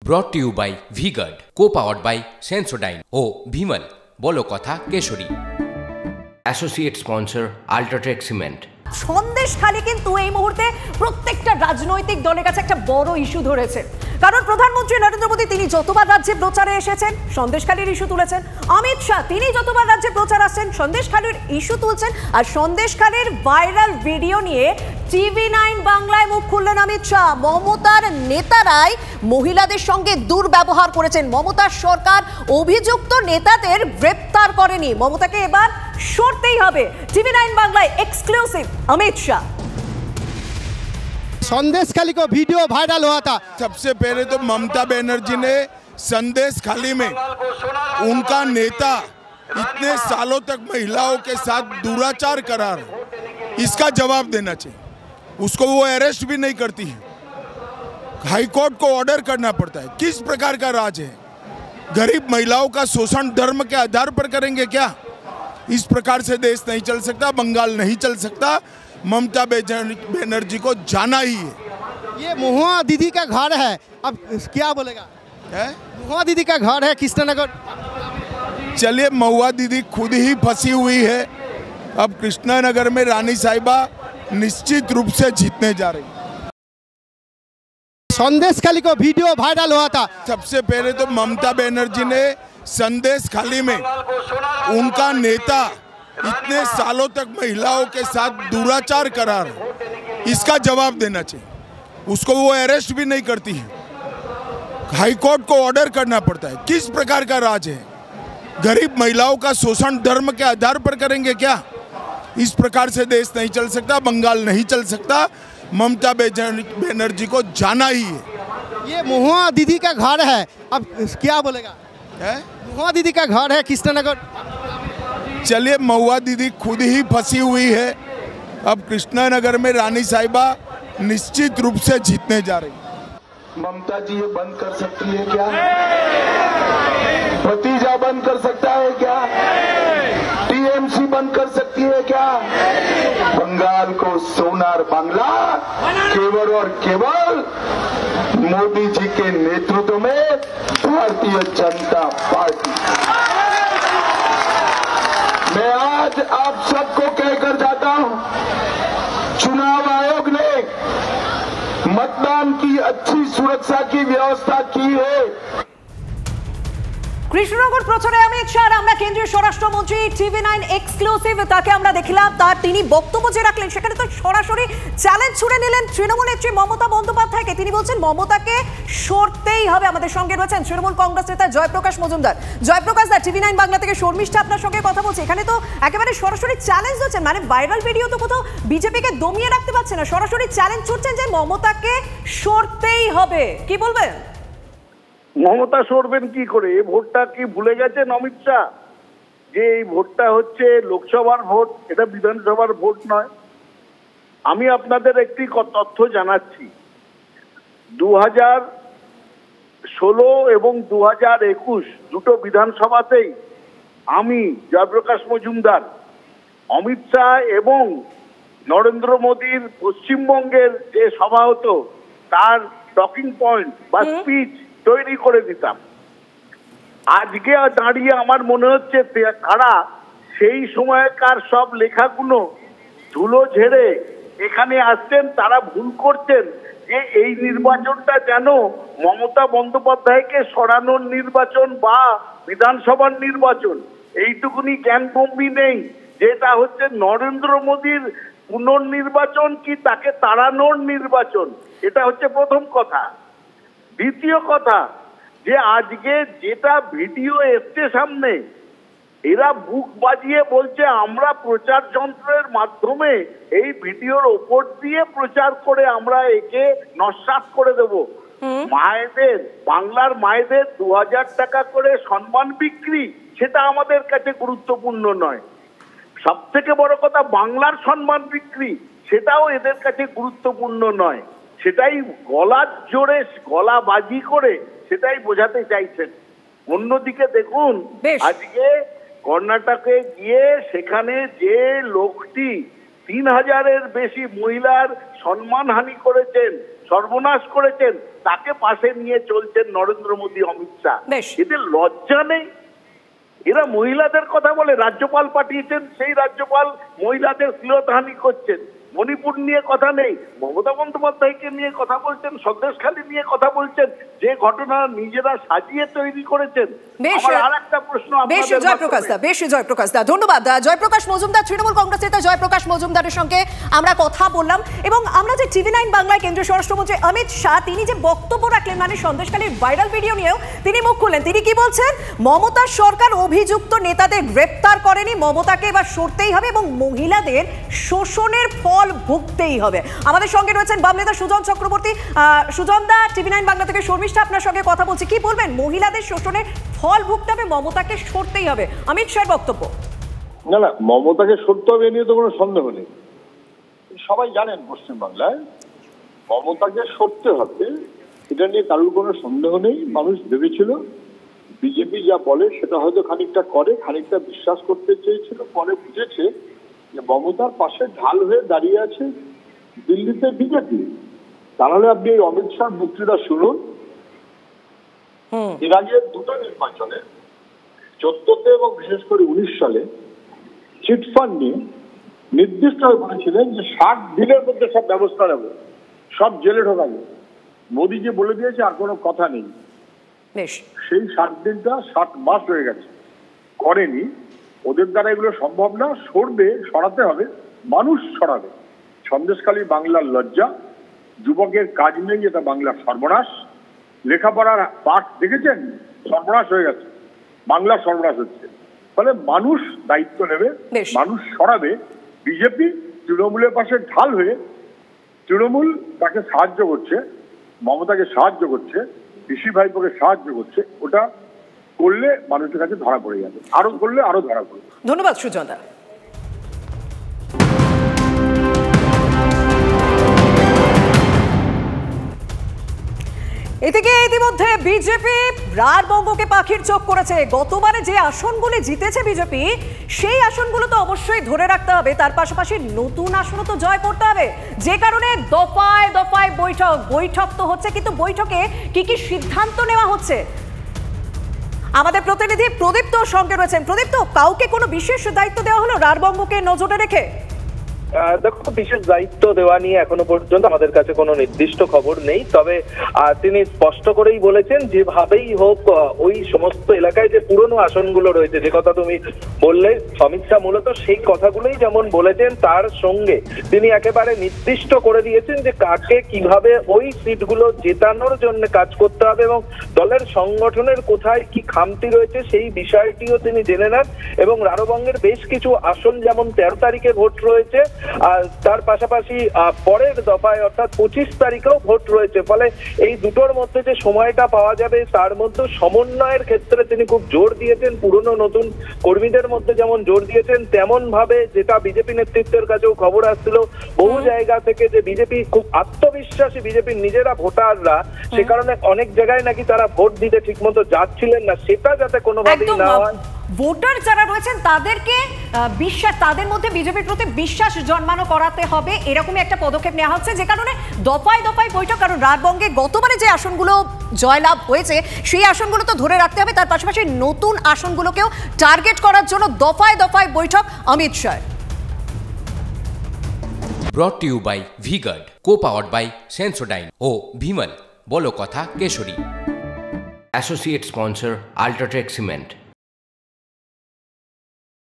ব্রট to you by V Guard, co powered by Sensodyne ও ভিমল বলো কথা Kesari. Associate sponsor UltraTech cement. Sandeshkhali কিন্তু এই মুহূর্তে প্রত্যেকটা রাজনৈতিক দলের কাছে একটা বড় ইস্যু ধরেছে, কারণ প্রধানমন্ত্রী নরেন্দ্র মোদী তিনি যতবার রাজ্যে প্রচারে এসেছেন সন্দেশখালীর ইস্যু তুলেছেন, অমিত শাহ তিনি যতবার রাজ্যে প্রচার আসছেন সন্দেশখালীর ইস্যু তুলছেন, আর সন্দেশখালীর ভাইরাল ভিডিও নিয়ে TV9 বাংলায় মুখ খুললেন অমিত শাহ। মমতার নেতারাই মহিলাদের সঙ্গে দুর্ব্যবহার করেছেন, মমতার সরকার অভিযুক্ত নেতাদের গ্রেপ্তার করেনি, মমতাকে এবার সরতেই হবে। TV9 বাংলায় एक्सक्लूसिव अमित शाह। संदेशखाली को वीडियो वायरल हुआ था। सबसे पहले तो ममता बनर्जी ने संदेशखाली में उनका नेता इतने सालों तक महिलाओं के साथ दुराचार करा रहा, इसका जवाब देना चाहिए। उसको वो अरेस्ट भी नहीं करती है, हाई कोर्ट को ऑर्डर करना पड़ता है। किस प्रकार का राज है? गरीब महिलाओं का शोषण धर्म के आधार पर करेंगे क्या? इस प्रकार से देश नहीं चल सकता, बंगाल नहीं चल सकता। ममता बनर्जी को जाना ही है। ये महुआ दीदी का घर है, अब क्या बोलेगा? महुआ दीदी का घर है कृष्णनगर। चलिए, महुआ दीदी खुद ही फंसी हुई है, अब कृष्णनगर में रानी साहिबा निश्चित रूप से जीतने जा रही। संदेशखाली को वीडियो वायरल हुआ था। सबसे पहले तो ममता बनर्जी ने संदेशखाली में उनका नेता इतने सालों तक महिलाओं के साथ दुराचार करा रहा, इसका जवाब देना चाहिए। उसको वो अरेस्ट भी नहीं करती है, हाई कोर्ट को ऑर्डर करना पड़ता है। किस प्रकार का राज है? गरीब महिलाओं का शोषण धर्म के आधार पर करेंगे क्या? इस प्रकार से देश नहीं चल सकता, बंगाल नहीं चल सकता। ममता बनर्जी को जाना ही है। ये महुआ दीदी का घर है, अब क्या बोलेगा? महुआ दीदी का घर है कृष्णनगर। चलिए, महुआ दीदी खुद ही फंसी हुई है, अब कृष्णनगर में रानी साहिबा निश्चित रूप से जीतने जा रही। ममता जी ये बंद कर सकती है क्या? भतीजा बंद कर सकता है क्या? टीएमसी बंद कर सकती है क्या? बंगाल को सोनार बांग्ला केवल और केवल मोदी जी के नेतृत्व में भारतीय जनता पार्टी। मैं आज आप सबको कहकर जाता हूं, चुनाव आयोग ने मतदान की अच्छी सुरक्षा की व्यवस्था की है। কৃষ্ণনগর প্রচারে অমিত শাহ, আমরা কেন্দ্রীয় স্বরাষ্ট্রমন্ত্রী TV9 এক্সক্লুসিভ তাকে আমরা দেখলাম, তার তিনি বক্তব্য যে রাখলেন সেখানে তো সরাসরি চ্যালেঞ্জ ছুড়ে নিলেন তৃণমূল নেত্রী মমতা বন্দ্যোপাধ্যায়কে। তিনি বলছেন মমতাকে সরতেই হবে। আমাদের সঙ্গে রয়েছেন তৃণমূল কংগ্রেস নেতা জয়প্রকাশ মজুমদার। জয়প্রকাশ দা, TV9 বাংলা থেকে শর্মিষ্ঠা আপনার সঙ্গে কথা বলছে। এখানে তো একেবারে সরাসরি চ্যালেঞ্জ হচ্ছেন, মানে ভাইরাল ভিডিও তো কোথাও বিজেপিকে দমিয়ে রাখতে পারছে না, সরাসরি চ্যালেঞ্জ ছুটছেন যে মমতাকে সরতেই হবে। কি বলবেন? মমতা সরবেন কি করে? এই ভোটটা কি ভুলে গেছেন অমিত শাহ যে এই ভোটটা হচ্ছে লোকসভার ভোট, এটা বিধানসভার ভোট নয়? আমি আপনাদের একটি তথ্য জানাচ্ছি, 2016 এবং 2021 দুটো বিধানসভাতেই আমি জয়প্রকাশ মজুমদার অমিত শাহ এবং নরেন্দ্র মোদীর পশ্চিমবঙ্গের যে সভা হতো তার টকিং পয়েন্ট বা স্পিচ তৈরি করে দিতাম। আজকে দাঁড়িয়ে আমার মনে হচ্ছে তারা সেই সময়কার সব লেখাগুলো ধুলো ঝেড়ে এখানে আসছেন, তারা ভুল করছেন যে এই নির্বাচনটা যেন মমতা বন্দ্যোপাধ্যায়কে সরানোর নির্বাচন বা বিধানসভার নির্বাচন, এইটুকুনি জ্ঞানগম্ভীর নেই। যেটা হচ্ছে নরেন্দ্র মোদীর পুনর্নির্বাচন কি তাকে তাড়ানোর নির্বাচন, এটা হচ্ছে প্রথম কথা। দ্বিতীয় কথা, যে আজকে যেটা ভিডিও এসছে সামনে, এরা বুক বাজিয়ে বলছে আমরা প্রচার যন্ত্রের মাধ্যমে এই ভিডিওর ওপর দিয়ে প্রচার করে আমরা একে নস্যাৎ করে দেব। মায়েদের, বাংলার মায়েদের 2000 টাকা করে সম্মান বিক্রি, সেটা আমাদের কাছে গুরুত্বপূর্ণ নয়। সব থেকে বড় কথা, বাংলার সম্মান বিক্রি, সেটাও এদের কাছে গুরুত্বপূর্ণ নয়। সেটাই গলার জোরে গলাবাজি করে সেটাই বোঝাতে চাইছেন। অন্যদিকে দেখুন, আজকে কর্ণাটকে গিয়ে সেখানে যে লোকটি 3000-এর বেশি মহিলার সম্মানহানি করেছেন, সর্বনাশ করেছেন, তাকে পাশে নিয়ে চলছেন নরেন্দ্র মোদী, অমিত শাহ। এদের লজ্জা নেই? এরা মহিলাদের কথা বলে, রাজ্যপাল পাঠিয়েছেন, সেই রাজ্যপাল মহিলাদের শ্লীলতাহানি করছেন। মণিপুর নিয়ে কথা নেই, মমতা বন্দ্যোপাধ্যায়কে নিয়ে কথা বলছেন, সন্দেশখালী নিয়ে কথা বলছেন, যে ঘটনা নিজেরা সাজিয়ে তৈরি করেছেন। আর একটা প্রশ্ন, জয়প্রকাশ দা, ধন্যবাদ। জয়প্রকাশ মজুমদার, তৃণমূল কংগ্রেস নেতা জয়প্রকাশ মজুমদারের সঙ্গে আমরা কথা বললাম, এবং আমরা যে TV9 বাংলায় কেন্দ্রীয় স্বরাষ্ট্রমন্ত্রী অমিত শাহ তিনি যে বক্তব্য রাখলেন, মানে সন্দেশখালীর ভাইরাল ভিডিও নিয়েও তিনি মুখ খুললেন। তিনি কি বলছেন? মমতার সরকার অভিযুক্ত নেতাদের গ্রেপ্তার করেনি, মমতাকে এবার সরতেই হবে এবং মহিলাদের শোষণের ফল ভুগতেই হবে। আমাদের সঙ্গে রয়েছেন বাম নেতা সুজন চক্রবর্তী। সুজন দা, TV9 বাংলা থেকে শর্মিষ্ঠা আপনার সঙ্গে কথা বলছি। কি বলবেন? মহিলাদের শোষণের ফল ভুগতে হবে, মমতাকে সরতেই হবে, অমিত শাহের বক্তব্য। না, মমতাকে সরতে হবে এ নিয়ে তো কোনো সন্দেহ নেই। সবাই জানেন পশ্চিমবাংলায় মমতাকে সরতে হবে, এটা নিয়ে কারোর কোনো সন্দেহ নেই। মানুষ ভেবেছিল বিজেপি যা বলে সেটা হয়তো খানিকটা করে, খানিকটা বিশ্বাস করতে চেয়েছিল, পরে বুঝেছে যে মমতার পাশে ঢাল হয়ে দাঁড়িয়ে আছে দিল্লিতে বিজেপি। তাহলে আপনি এই অমিত শাহ বক্তৃতা শুনুন। এর আগে দুটো নির্বাচনে 14তে এবং বিশেষ করে 19 সালে চিটফান্ড নিয়ে নির্দিষ্টভাবে বলেছিলেন যে 60 দিনের মধ্যে সব ব্যবস্থা নেব, সব জেলে ঢোকাবো। মোদীজি বলে দিয়েছে আর কোনো কথা নেই। সেই 60 দিনটা 60 মাস হয়ে গেছে, করেনি। ওদের দ্বারা এগুলো সম্ভব না, সরাতে হবে, মানুষ সরাবে। সন্দেশখালী বাংলার লজ্জা, যুবকের কাজ নেই, এটা বাংলার সর্বনাশ। লেখাপড়ার পাঠ দেখেছেন, সর্বনাশ হয়ে গেছে, বাংলা সর্বনাশ হচ্ছে। ফলে মানুষ দায়িত্ব নেবে, মানুষ সরাবে। বিজেপি তৃণমূলের পাশে ঢাল হয়ে, তৃণমূল তাকে সাহায্য করছে, মমতাকে সাহায্য করছে, পিসি ভাইপোকে সাহায্য করছে। ওটা করলে মানুষের কাছে ধরা পড়ে যাবে, আরো করলে আরো ধরা পড়বে। ধন্যবাদ সুজন দা। এদিকে ইতিমধ্যে বিজেপি রাঢ়বঙ্গকে পাখির চোখ করেছে। গতবারে যে আসনগুলি জিতেছে বিজেপি, সেই আসনগুলো তো অবশ্যই ধরে রাখতে হবে, তার পাশাপাশি নতুন আসনও তো জয় করতে হবে। যে কারণে দফায় দফায় বৈঠক তো হচ্ছে, কিন্তু বৈঠকে কি কি সিদ্ধান্ত নেওয়া হচ্ছে? আমাদের প্রতিনিধি প্রদীপ্ত সঙ্গে রয়েছেন। প্রদীপ্ত, কাউকে কোনো বিশেষ দায়িত্ব দেওয়া হলো রাঢ়বঙ্গকে নজরে রেখে? দেখো, বিশেষ দায়িত্ব দেওয়া নিয়ে এখনো পর্যন্ত আমাদের কাছে কোনো নির্দিষ্ট খবর নেই। তবে তিনি স্পষ্ট করেই বলেছেন যেভাবেই হোক ওই সমস্ত এলাকায় যে পুরনো আসনগুলো রয়েছে, যে কথা তুমি বললে অমিত শাহ মূলত সেই কথাগুলোই যেমন বলেছেন, তার সঙ্গে তিনি একেবারে নির্দিষ্ট করে দিয়েছেন যে কাকে কিভাবে ওই সিটগুলো জেতানোর জন্য কাজ করতে হবে এবং দলের সংগঠনের কোথায় কি খামতি রয়েছে সেই বিষয়টিও তিনি জেনে নেন। এবং রাঢ়বঙ্গের বেশ কিছু আসন, যেমন 13 তারিখে ভোট রয়েছে, তার পাশাপাশি পরের দফায় অর্থাৎ 25 তারিখেও ভোট রয়েছে। ফলে এই দুটোর মধ্যে যে সময়টা পাওয়া যাবে, তার মধ্যে সমন্বয়ের ক্ষেত্রে তিনি খুব জোর দিয়েছেন। পুরনো নতুন কর্মীদের মধ্যে যেমন জোর দিয়েছেন, তেমন ভাবে যেটা বিজেপি নেতৃত্বের কাছেও খবর আসছিল বহু জায়গা থেকে, যে বিজেপি খুব আত্মবিশ্বাসী, বিজেপির নিজেরা ভোটাররা, সে কারণে অনেক জায়গায় নাকি তারা ভোট দিতে ঠিক মতো যাচ্ছিলেন না, সেটা যাতে কোনোভাবেই না হয়। ভোটার যারা রয়েছেন তাদেরকে বিশ্বাস, তাদের মধ্যে বিজেপির প্রতি বিশ্বাস জন্মানো করাতে হবে, এরকমই একটা পদক্ষেপ নেওয়া হচ্ছে। যে কারণে দফায় দফায় বৈঠক, কারণ রাঢ়বঙ্গে গতবারে যে আসনগুলো জয়লাভ হয়েছে সেই আসনগুলো তো ধরে রাখতে হবে, তার পাশাপাশি নতুন আসনগুলোকেও টার্গেট করার জন্য দফায় দফায় বৈঠক Amit Shah. Brought to you by VGuard, co-powered by Sensodyne ও ভিমল, বলো কথা Kesari. Associate sponsor UltraTech cement.